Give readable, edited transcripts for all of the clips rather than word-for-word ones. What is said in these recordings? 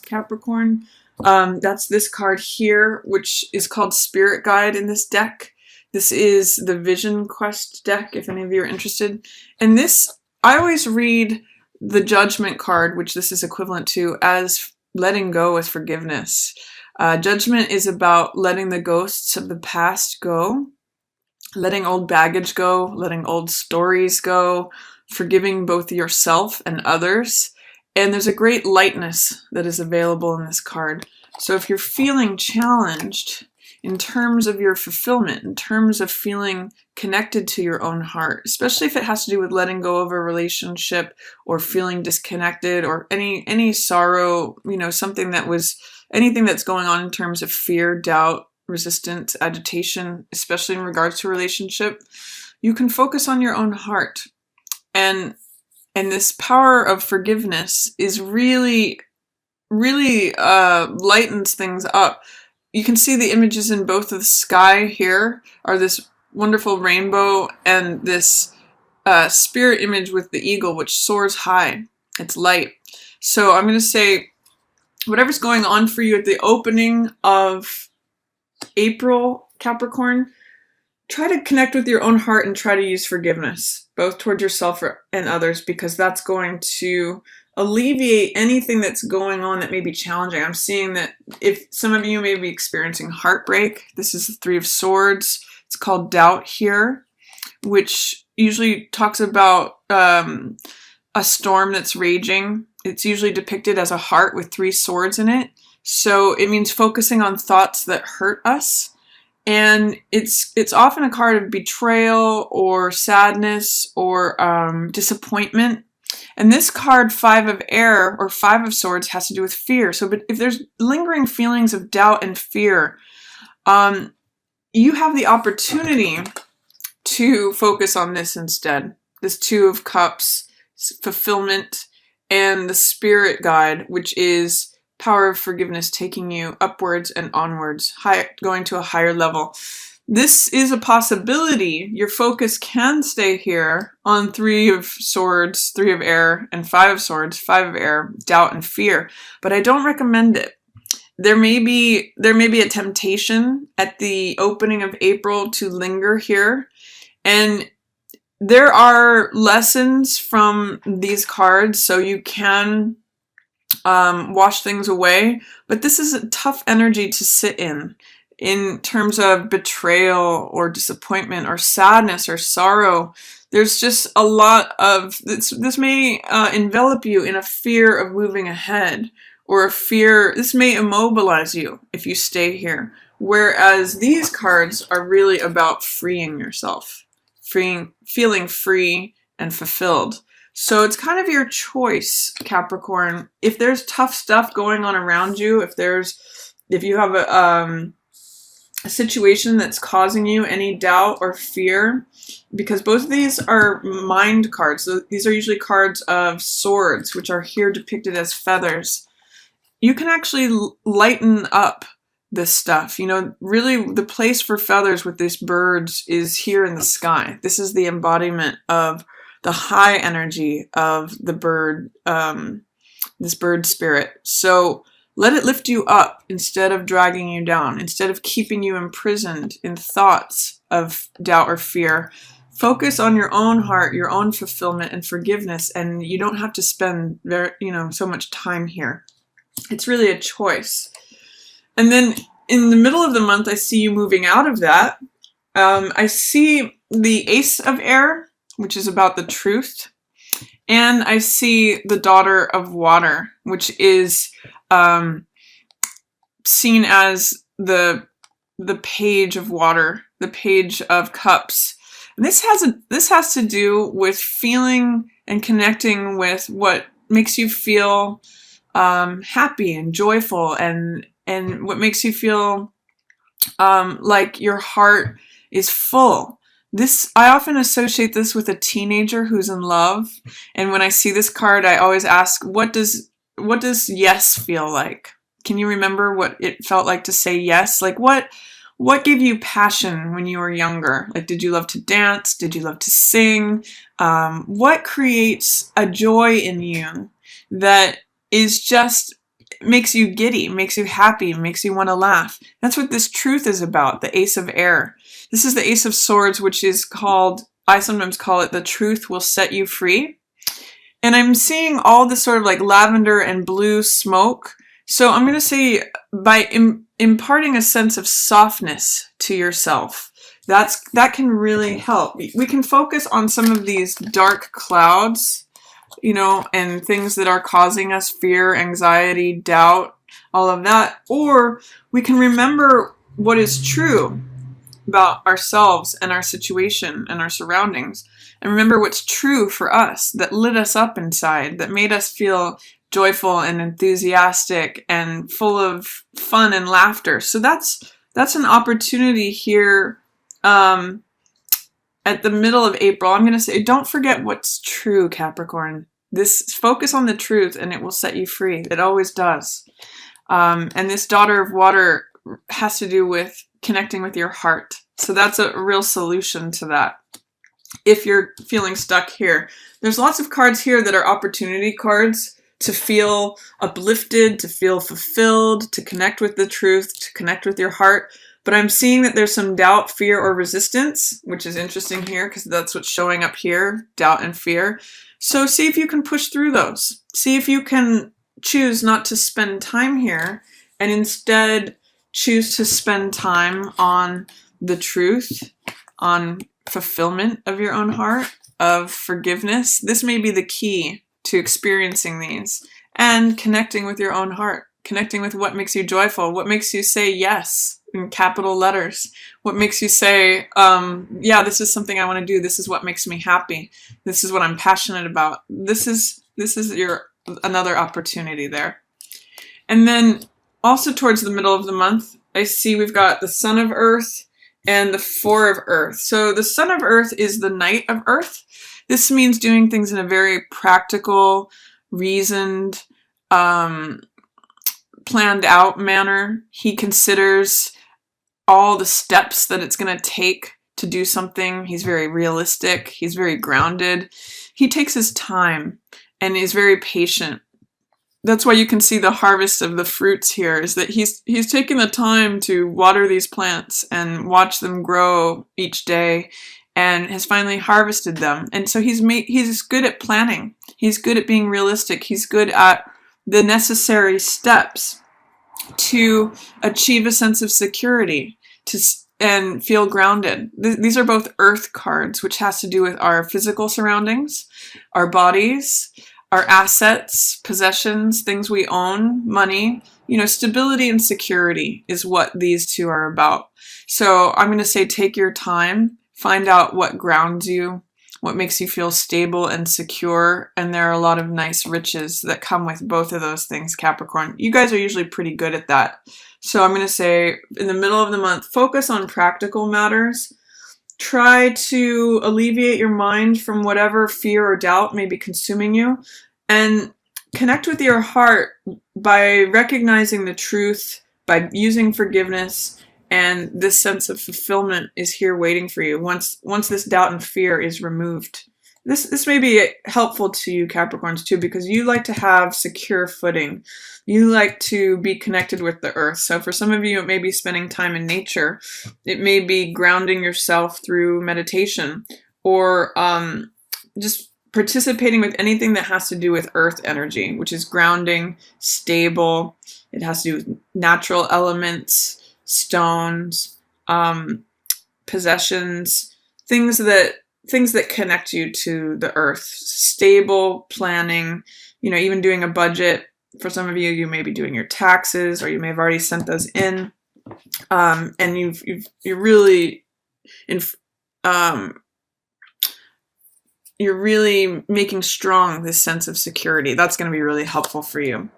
Capricorn. That's this card here, which is called Spirit Guide in this deck. This is the Vision Quest deck, if any of you are interested. And this, I always read the Judgment card, which this is equivalent to, as letting go with forgiveness. Judgment is about letting the ghosts of the past go, letting old baggage go, letting old stories go, forgiving both yourself and others. And there's a great lightness that is available in this card. So if you're feeling challenged in terms of your fulfillment, in terms of feeling connected to your own heart, especially if it has to do with letting go of a relationship or feeling disconnected or any sorrow, something that was, anything that's going on in terms of fear, doubt, resistance, agitation, especially in regards to a relationship, you can focus on your own heart. And this power of forgiveness is really lightens things up. You can see the images in both of the sky here are this wonderful rainbow and this spirit image with the eagle, which soars high. It's light. So I'm going to say, whatever's going on for you at the opening of April, Capricorn, try to connect with your own heart and try to use forgiveness, both towards yourself and others, because that's going to alleviate anything that's going on that may be challenging. I'm seeing that if some of you may be experiencing heartbreak, this is the Three of Swords. It's called doubt here, which usually talks about a storm that's raging. It's usually depicted as a heart with three swords in it. So it means focusing on thoughts that hurt us. And it's often a card of betrayal or sadness or disappointment. And this card, Five of Air or Five of Swords, has to do with fear. So but if there's lingering feelings of doubt and fear, you have the opportunity to focus on this instead. This Two of Cups, fulfillment, and the Spirit Guide, which is power of forgiveness, taking you upwards and onwards, going to a higher level. This is a possibility. Your focus can stay here on Three of Swords, Three of Air, and Five of Swords, Five of Air, doubt and fear. But I don't recommend it. There may be a temptation at the opening of April to linger here. And there are lessons from these cards, so you can wash things away. But this is a tough energy to sit in terms of betrayal or disappointment or sadness or sorrow. There's just a lot of this may envelop you in a fear of moving ahead, or a fear. This may immobilize you if you stay here. Whereas these cards are really about freeing yourself, feeling free and fulfilled. So it's kind of your choice, Capricorn. If there's tough stuff going on around you, if you have a situation that's causing you any doubt or fear, because both of these are mind cards. So these are usually cards of swords, which are here depicted as feathers. You can actually lighten up this stuff. Really the place for feathers with these birds is here in the sky. This is the embodiment of the high energy of the bird, this bird spirit. So let it lift you up instead of dragging you down, instead of keeping you imprisoned in thoughts of doubt or fear. Focus on your own heart, your own fulfillment and forgiveness, and you don't have to spend so much time here. It's really a choice. And then in the middle of the month, I see you moving out of that. I see the Ace of Air, which is about the truth. And I see the Daughter of Water, which is seen as the Page of Water, the Page of Cups. And this has to do with feeling and connecting with what makes you feel happy and joyful, and what makes you feel like your heart is full. I often associate this with a teenager who's in love, and when I see this card, I always ask, what does yes feel like? Can you remember what it felt like to say yes? Like what gave you passion when you were younger? Like, did you love to dance? Did you love to sing? What creates a joy in you that is just makes you giddy, makes you happy, makes you want to laugh. That's what this truth is about, the Ace of Air. This is the Ace of Swords, which is called, I sometimes call it, the truth will set you free. And I'm seeing all this sort of like lavender and blue smoke. So I'm going to say by imparting a sense of softness to yourself, that can really help. We can focus on some of these dark clouds, you know, and things that are causing us fear, anxiety, doubt, all of that. Or we can remember what is true about ourselves and our situation and our surroundings, and remember what's true for us, that lit us up inside, that made us feel joyful and enthusiastic and full of fun and laughter. So that's an opportunity here at the middle of April. I'm going to say, don't forget what's true, Capricorn. Focus on the truth and it will set you free. It always does. And this Daughter of Water has to do with connecting with your heart. So that's a real solution to that. If you're feeling stuck here, there's lots of cards here that are opportunity cards to feel uplifted, to feel fulfilled, to connect with the truth, to connect with your heart. But I'm seeing that there's some doubt, fear, or resistance, which is interesting here because that's what's showing up here, doubt and fear. So see if you can push through those. See if you can choose not to spend time here and instead choose to spend time on the truth, on fulfillment of your own heart, of forgiveness. This may be the key to experiencing these and connecting with your own heart, connecting with what makes you joyful, what makes you say yes in capital letters, what makes you say, yeah, this is something I want to do. This is what makes me happy. This is what I'm passionate about. This is your another opportunity there. And then also towards the middle of the month, I see we've got the Son of Earth and the Four of Earth. So the Son of Earth is the Knight of Earth. This means doing things in a very practical, reasoned, planned out manner. He considers all the steps that it's going to take to do something. He's very realistic. He's very grounded. He takes his time and is very patient. That's why you can see the harvest of the fruits here, is that he's taken the time to water these plants and watch them grow each day and has finally harvested them. And so he's good at planning. He's good at being realistic. He's good at the necessary steps to achieve a sense of security and feel grounded. These are both earth cards, which has to do with our physical surroundings, our bodies, our assets, possessions, things we own, money. You know, stability and security is what these two are about. So I'm going to say take your time, find out what grounds you, what makes you feel stable and secure, and there are a lot of nice riches that come with both of those things, Capricorn. You guys are usually pretty good at that. So I'm going to say in the middle of the month, focus on practical matters. Try to alleviate your mind from whatever fear or doubt may be consuming you, and connect with your heart by recognizing the truth, by using forgiveness, and this sense of fulfillment is here waiting for you once this doubt and fear is removed. This may be helpful to you, Capricorns, too, because you like to have secure footing. You like to be connected with the earth. So for some of you, it may be spending time in nature. It may be grounding yourself through meditation, or just participating with anything that has to do with earth energy, which is grounding, stable. It has to do with natural elements, stones, possessions, things that connect you to the earth. Stable planning, you know, even doing a budget. For some of you, you may be doing your taxes, or you may have already sent those in, and you're really you're really making strong this sense of security. That's going to be really helpful for you.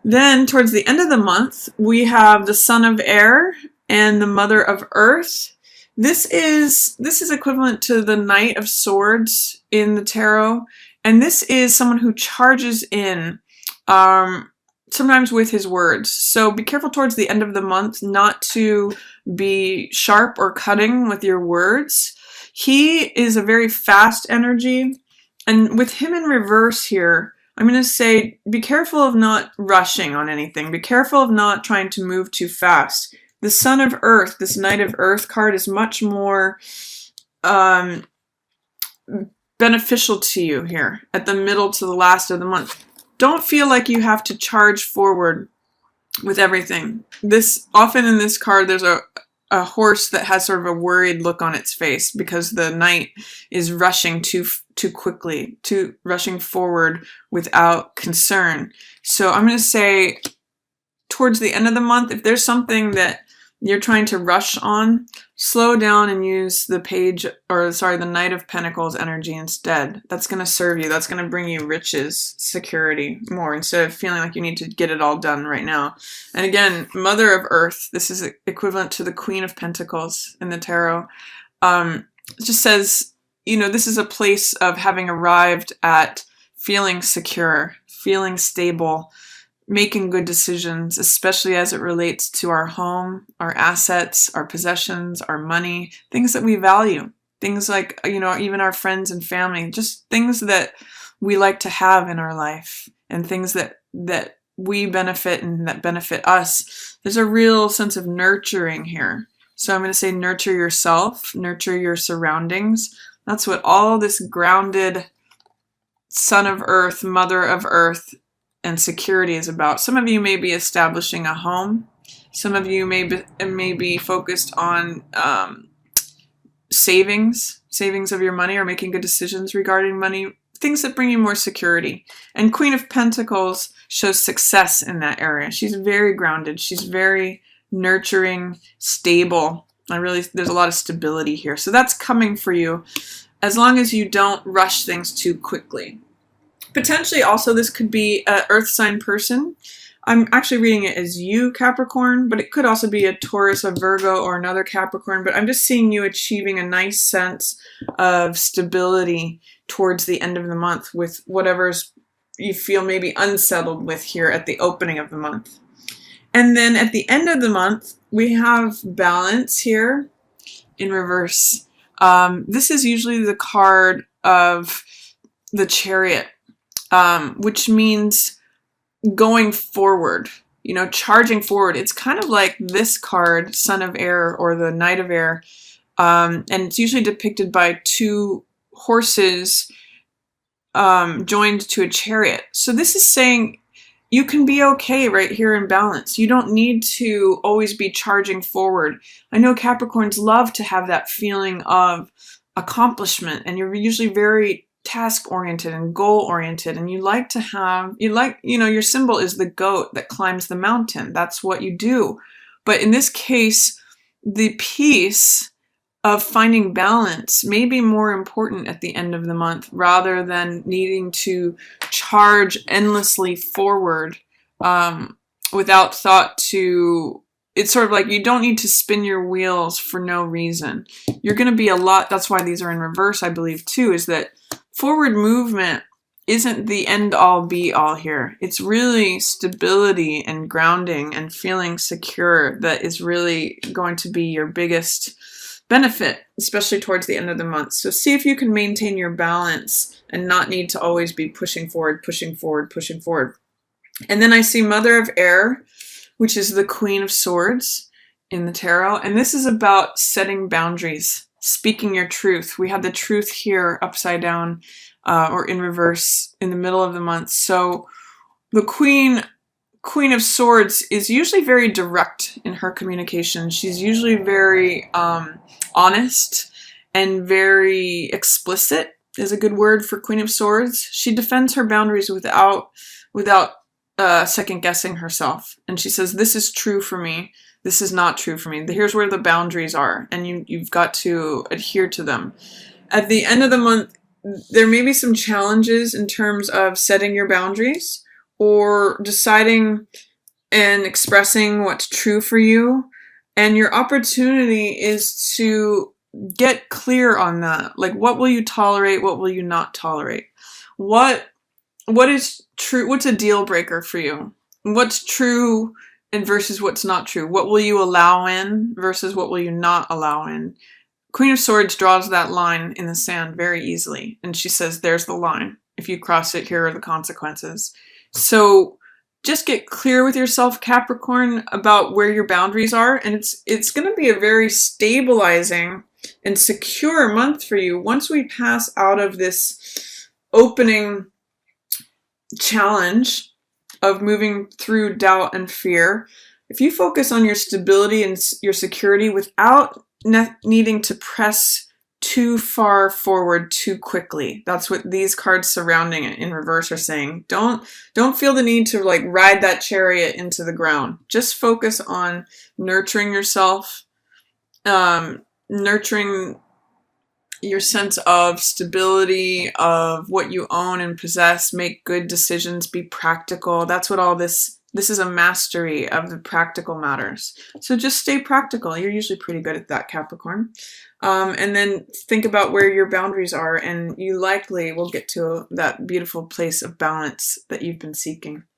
Then towards the end of the month, we have the Son of Air and the Mother of Earth. This is equivalent to the Knight of Swords in the tarot, and this is someone who charges in, sometimes with his words. So be careful towards the end of the month not to be sharp or cutting with your words. He is a very fast energy, and with him in reverse here, I'm going to say be careful of not rushing on anything. Be careful of not trying to move too fast. The Sun of Earth, this Knight of Earth card, is much more beneficial to you here at the middle to the last of the month. Don't feel like you have to charge forward with everything. Often in this card, there's a horse that has sort of a worried look on its face because the knight is rushing too quickly, rushing forward without concern. So I'm going to say towards the end of the month, if there's something that you're trying to rush on, slow down and use the the Knight of Pentacles energy instead. That's going to serve you. That's going to bring you riches, security more, instead of feeling like you need to get it all done right now. And again, Mother of Earth, this is equivalent to the Queen of Pentacles in the tarot. It just says, this is a place of having arrived at feeling secure, feeling stable, making good decisions, especially as it relates to our home, our assets, our possessions, our money, things that we value, things like, even our friends and family, just things that we like to have in our life and things that we benefit and that benefit us. There's a real sense of nurturing here. So I'm going to say nurture yourself, nurture your surroundings. That's what all this grounded Son of Earth, Mother of Earth, and security is about. Some of you may be establishing a home. Some of you may be focused on savings of your money, or making good decisions regarding money, things that bring you more security. And Queen of Pentacles shows success in that area. She's very grounded. She's very nurturing, stable. There's a lot of stability here. So that's coming for you as long as you don't rush things too quickly. Potentially also this could be an earth sign person. I'm actually reading it as you, Capricorn, but it could also be a Taurus, a Virgo, or another Capricorn. But I'm just seeing you achieving a nice sense of stability towards the end of the month with whatever's you feel maybe unsettled with here at the opening of the month. And then at the end of the month, we have balance here in reverse. This is usually the card of the Chariot. Which means going forward, charging forward. It's kind of like this card, Son of Air or the Knight of Air, and it's usually depicted by two horses joined to a chariot. So this is saying you can be okay right here in balance. You don't need to always be charging forward. I know Capricorns love to have that feeling of accomplishment, and you're usually very task-oriented and goal-oriented, and your symbol is the goat that climbs the mountain. That's what you do. But in this case, the piece of finding balance may be more important at the end of the month rather than needing to charge endlessly forward without thought to... It's sort of like you don't need to spin your wheels for no reason. You're going to be that's why these are in reverse, I believe, too, is that forward movement isn't the end-all be-all here. It's really stability and grounding and feeling secure that is really going to be your biggest benefit, especially towards the end of the month. So see if you can maintain your balance and not need to always be pushing forward, pushing forward, pushing forward. And then I see Mother of Air, which is the Queen of Swords in the tarot. And this is about setting boundaries, speaking your truth. We had the truth here upside down or in reverse in the middle of the month. So the Queen of Swords is usually very direct in her communication. She's usually very honest and very explicit is a good word for Queen of Swords. She defends her boundaries without second guessing herself. And she says, this is true for me. This is not true for me. Here's where the boundaries are, and you've got to adhere to them. At the end of the month, there may be some challenges in terms of setting your boundaries or deciding and expressing what's true for you. And your opportunity is to get clear on that. Like, what will you tolerate? What will you not tolerate? What is true? What's a deal breaker for you? What's true and versus what's not true? What will you allow in versus what will you not allow in? Queen of Swords draws that line in the sand very easily. And she says, there's the line. If you cross it, here are the consequences. So just get clear with yourself, Capricorn, about where your boundaries are, and it's going to be a very stabilizing and secure month for you once we pass out of this opening challenge of moving through doubt and fear. If you focus on your stability and your security without needing to press too far forward too quickly. That's what these cards surrounding it in reverse are saying. Don't feel the need to like ride that chariot into the ground. Just focus on nurturing yourself, nurturing your sense of stability, of what you own and possess, make good decisions, be practical. That's what all this is, a mastery of the practical matters. So just stay practical. You're usually pretty good at that, Capricorn. And then think about where your boundaries are, and you likely will get to that beautiful place of balance that you've been seeking.